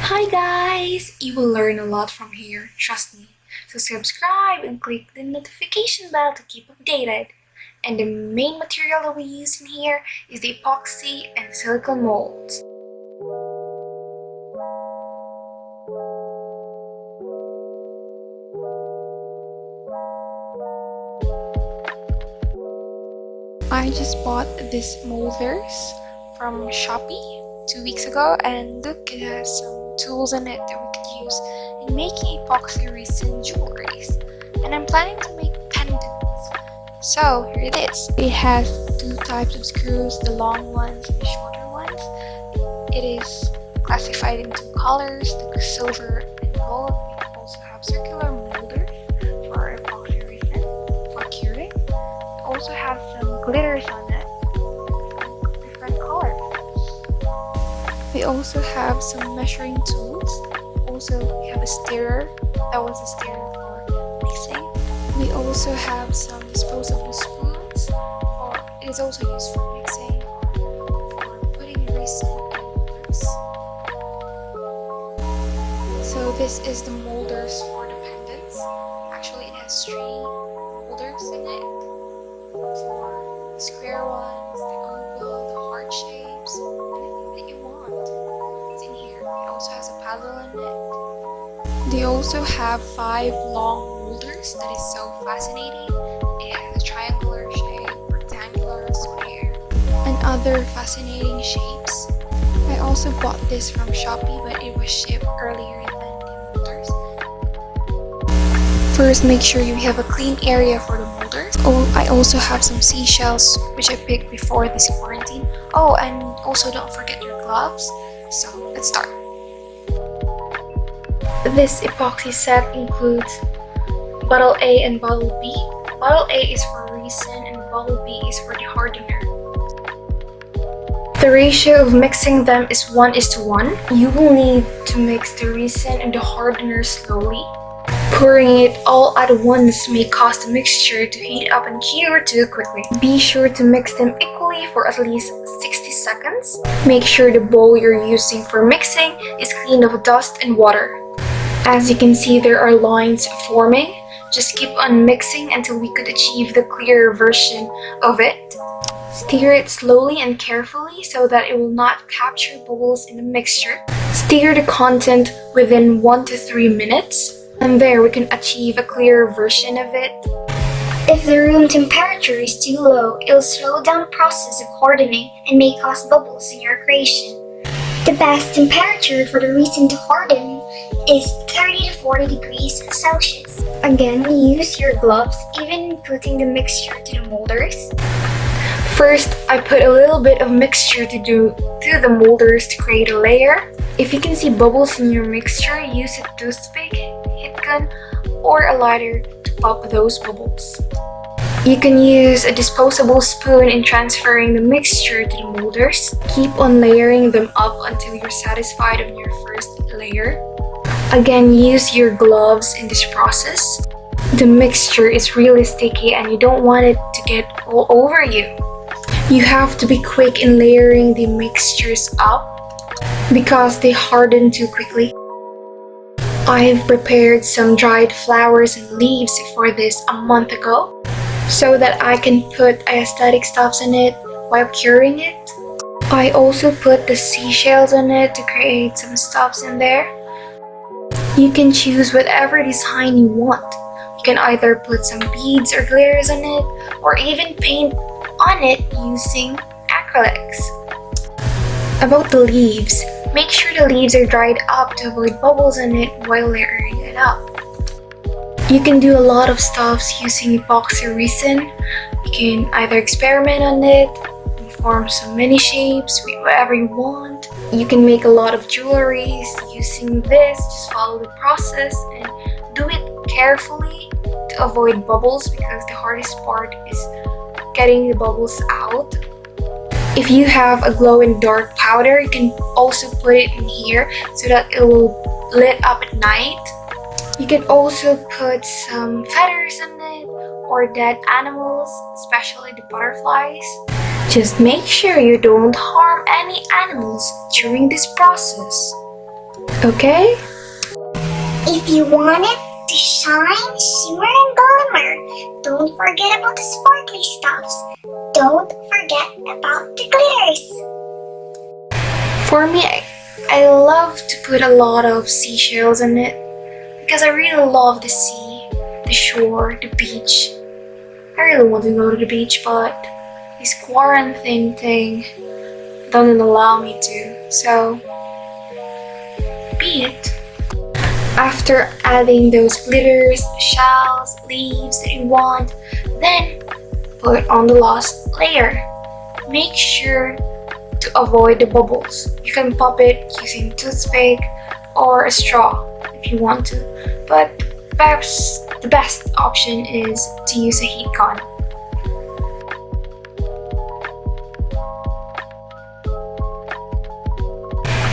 Hi guys! You will learn a lot from here, trust me. So subscribe and click the notification bell to keep updated. And the main material that we use in here is the epoxy and silicone molds. I just bought this molders from Shopee 2 weeks ago, and look, it has some tools in it that we could use in making epoxy resin jewelries. And I'm planning to make pendants. So here it is. It has 2 types of screws, the long ones and the shorter ones. It is classified into colors, the silver and gold. We also have circular molders for our epoxy resin for curing. We also have some glitters on it, different colors. We also have some measuring tools. Also, we have a stirrer. That was a stirrer for mixing. We also have some disposable spoons. It is also used for mixing or for putting resin in molders. So this is the molders for the pendants. Actually, it has 3 molders in it. For the square ones, the oval, the heart shapes, anything that you want. It's in here. It also has a paddle in it. They also have 5 long molders that is so fascinating. It has a triangular shape, rectangular, square, and other fascinating shapes. I also bought this from Shopee, but it was shipped earlier than the molders. First, make sure you have a clean area for the molders. I also have some seashells, which I picked before this quarantine. Oh, and also don't forget your gloves. So let's start. This epoxy set includes bottle A and bottle B. Bottle A is for resin and bottle B is for the hardener. The ratio of mixing them is 1:1. You will need to mix the resin and the hardener slowly. Pouring it all at once may cause the mixture to heat up and cure too quickly. Be sure to mix them equally for at least 60 seconds. Make sure the bowl you're using for mixing is clean of dust and water. As you can see, there are lines forming. Just keep on mixing until we could achieve the clearer version of it. Stir it slowly and carefully so that it will not capture bubbles in the mixture. Stir the content within 1 to 3 minutes. And there we can achieve a clearer version of it. If the room temperature is too low, it'll slow down the process of hardening and may cause bubbles in your creation. The best temperature for the resin to harden is 30 to 40 degrees Celsius. Again, use your gloves even putting the mixture to the molders. First, I put a little bit of mixture to the molders to create a layer. If you can see bubbles in your mixture, use a toothpick, heat gun, or a lighter to pop those bubbles. You can use a disposable spoon in transferring the mixture to the molders. Keep on layering them up until you're satisfied on your first layer. Again, use your gloves in this process. The mixture is really sticky and you don't want it to get all over you. You have to be quick in layering the mixtures up. because they harden too quickly. I've prepared some dried flowers and leaves for this a month ago so that I can put aesthetic stuffs in it while curing it. I also put the seashells in it to create some stuffs in there. You can choose whatever design you want. You can either put some beads or glitters on it, or even paint on it using acrylics. About the leaves, make sure the leaves are dried up to avoid bubbles in it while layering it up. You can do a lot of stuffs using epoxy resin. You can either experiment on it, form some mini shapes, whatever you want. You can make a lot of jewelries using this. Just follow the process and do it carefully to avoid bubbles, because the hardest part is getting the bubbles out. If you have a glow-in-the-dark powder, you can also put it in here so that it will lit up at night. You can also put some feathers on it or dead animals, especially the butterflies. Just make sure you don't harm any animals during this process. Okay? If you want it to shine, shimmer, and glimmer, don't forget about the sparkly stuffs. Don't forget about the glitters. For me, I love to put a lot of seashells in it because I really love the sea, the shore, the beach. I really want to go to the beach, but this quarantine thing doesn't allow me to, so be it. After adding those glitters, shells, leaves that you want, then put on the last layer. Make sure to avoid the bubbles. You can pop it using a toothpick or a straw if you want to, but perhaps the best option is to use a heat gun.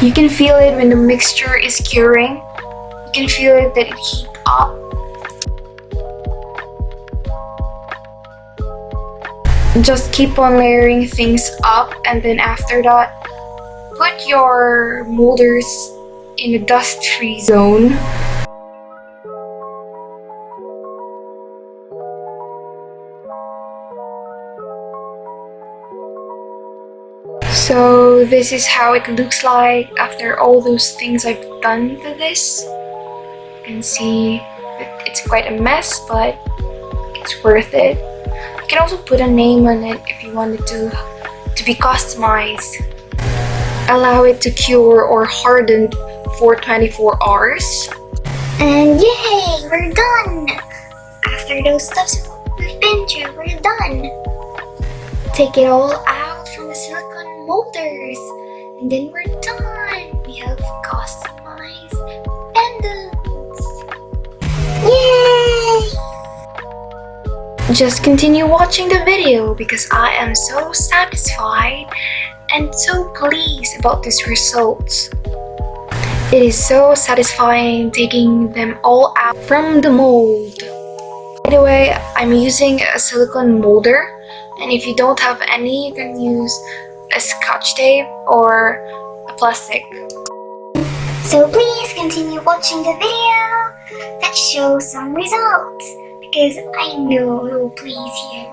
You can feel it when the mixture is curing. You can feel it that it heats up. Just keep on layering things up, and then after that, put your molders in a dust-free zone. So this is how it looks like after all those things I've done to this. You can see that it's quite a mess, but it's worth it. You can also put a name on it if you want it to be customized. Allow it to cure or harden for 24 hours. And yay, we're done! After those stuffs we've been through, we're done. Take it all out from the silicone molders, and then we're done. We have customized pendants. Yay! Just continue watching the video because I am so satisfied and so pleased about this result. It is so satisfying taking them all out from the mold. By the way, I'm using a silicone molder, and if you don't have any, you can use a scotch tape or a plastic. So please continue watching the video that shows some results, because I know it will please you.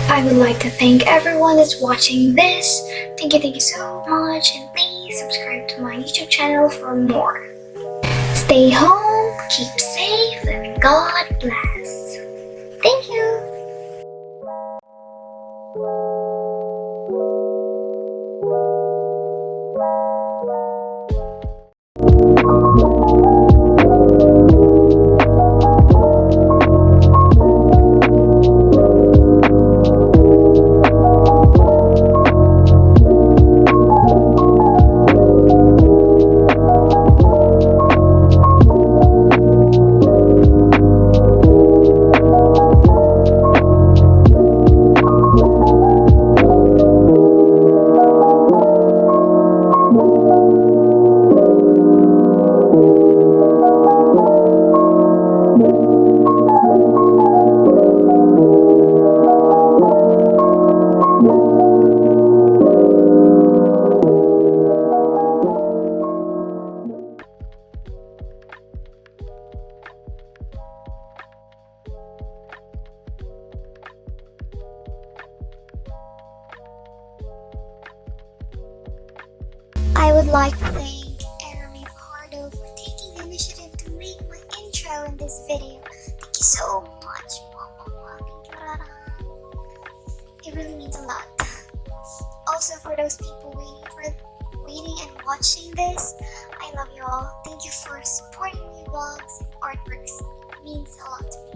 I would like to thank everyone that's watching this. Thank you so much, and please subscribe to my YouTube channel for more. Stay home, keep safe, and God bless. Thank you. would like to thank Jeremy Pardo for taking the initiative to make my intro in this video. Thank you so much. Thank you, Rara. It really means a lot. Also, for those people waiting and watching this, I love you all. Thank you for supporting my vlogs and artworks. It means a lot to me.